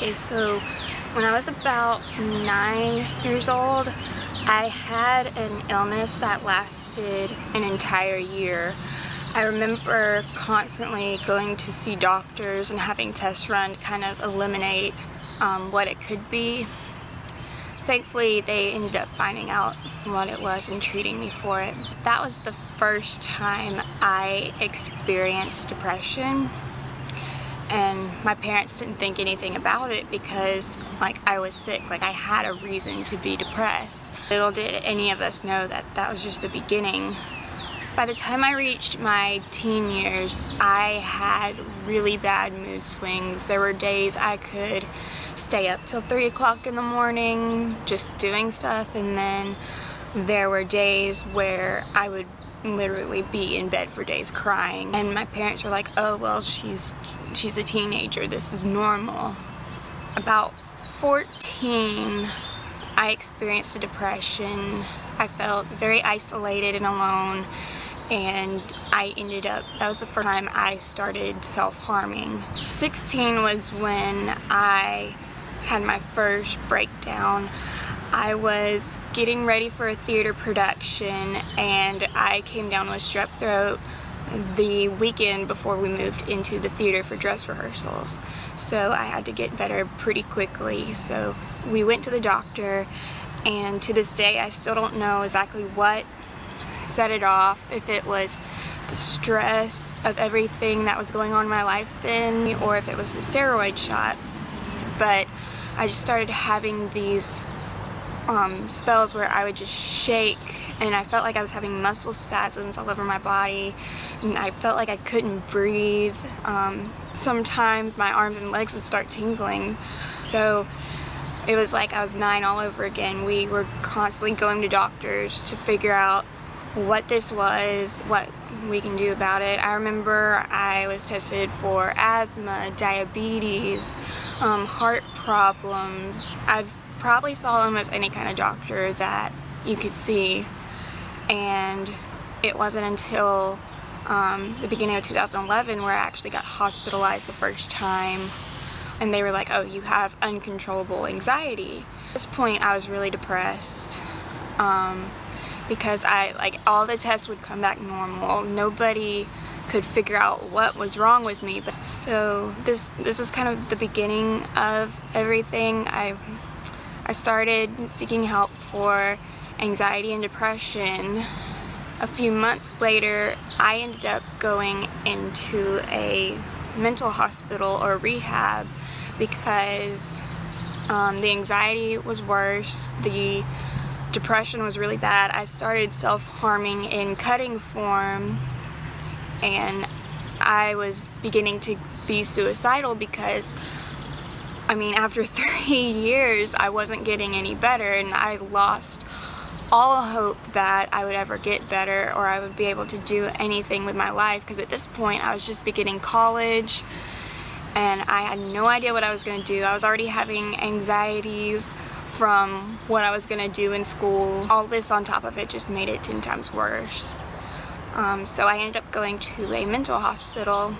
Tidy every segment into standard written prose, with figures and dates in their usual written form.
Okay, so when I was about 9 years old, I had an illness that lasted an entire year. I remember constantly going to see doctors and having tests run to kind of eliminate what it could be. Thankfully, they ended up finding out what it was and treating me for it. That was the first time I experienced depression. And my parents didn't think anything about it because, I was sick. I had a reason to be depressed. Little did any of us know that that was just the beginning. By the time I reached my teen years, I had really bad mood swings. There were days I could stay up till 3 o'clock in the morning just doing stuff, and then there were days where I would literally be in bed for days crying. And my parents were like, oh, well, she's a teenager, this is normal. About 14, I experienced a depression. I felt very isolated and alone, and that was the first time I started self-harming. 16 was when I had my first breakdown. I was getting ready for a theater production, and I came down with strep throat the weekend before we moved into the theater for dress rehearsals. So I had to get better pretty quickly. So we went to the doctor, and to this day I still don't know exactly what set it off, if it was the stress of everything that was going on in my life then, or if it was the steroid shot. But I just started having these spells where I would just shake, and I felt like I was having muscle spasms all over my body, and I felt like I couldn't breathe. Sometimes my arms and legs would start tingling. So it was like I was 9 all over again. We were constantly going to doctors to figure out what this was, what we can do about it. I remember I was tested for asthma, diabetes, heart problems. I've probably saw almost any kind of doctor that you could see, and it wasn't until the beginning of 2011 where I actually got hospitalized the first time, and they were like, oh, you have uncontrollable anxiety. At this point I was really depressed because all the tests would come back normal. Nobody could figure out what was wrong with me. But so this was kind of the beginning of everything. I started seeking help for anxiety and depression. A few months later, I ended up going into a mental hospital or rehab because the anxiety was worse, the depression was really bad. I started self-harming in cutting form, and I was beginning to be suicidal because after 3 years I wasn't getting any better, and I lost all hope that I would ever get better or I would be able to do anything with my life, because at this point I was just beginning college and I had no idea what I was going to do. I was already having anxieties from what I was going to do in school. All this on top of it just made it 10 times worse. So I ended up going to a mental hospital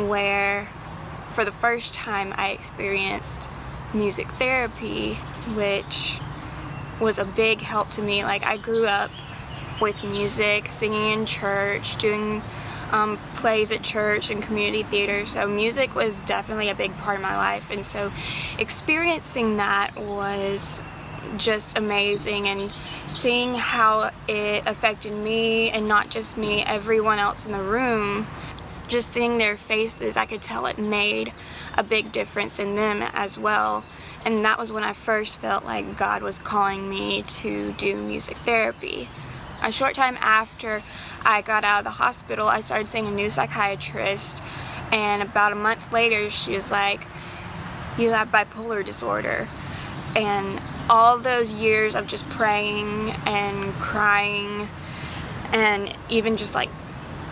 where for the first time I experienced music therapy, which was a big help to me. I grew up with music, singing in church, doing plays at church and community theater, so music was definitely a big part of my life, and so experiencing that was just amazing, and seeing how it affected me, and not just me, everyone else in the room, just seeing their faces, I could tell it made a big difference in them as well. And that was when I first felt like God was calling me to do music therapy. A short time after I got out of the hospital, I started seeing a new psychiatrist, and about a month later she was like, you have bipolar disorder. And all those years of just praying and crying, and even just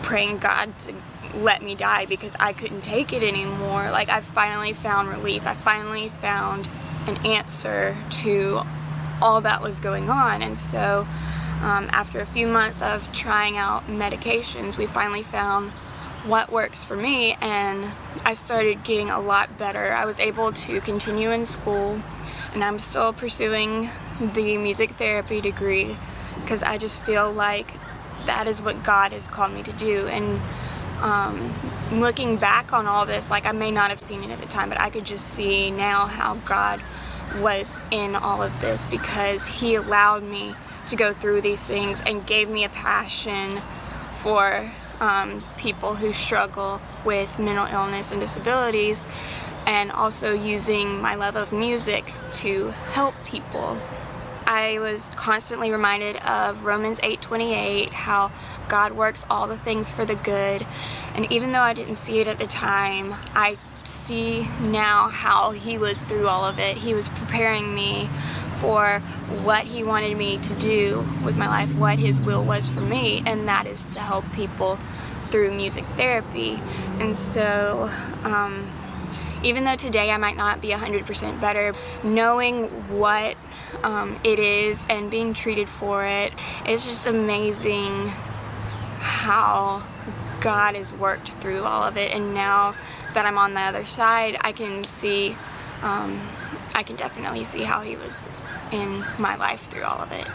praying God to let me die because I couldn't take it anymore, I finally found relief. I finally found an answer to all that was going on. And so after a few months of trying out medications, we finally found what works for me, and I started getting a lot better. I was able to continue in school, and I'm still pursuing the music therapy degree because I just feel like that is what God has called me to do. And looking back on all this, like, I may not have seen it at the time, but I could just see now how God was in all of this, because He allowed me to go through these things and gave me a passion for people who struggle with mental illness and disabilities, and also using my love of music to help people. I was constantly reminded of Romans 8:28, how God works all the things for the good. And even though I didn't see it at the time, I see now how He was through all of it. He was preparing me for what He wanted me to do with my life, what His will was for me, and that is to help people through music therapy. And so even though today I might not be 100% better, knowing what it is and being treated for it, it's just amazing how God has worked through all of it. And now that I'm on the other side, I can see, I can definitely see how He was in my life through all of it.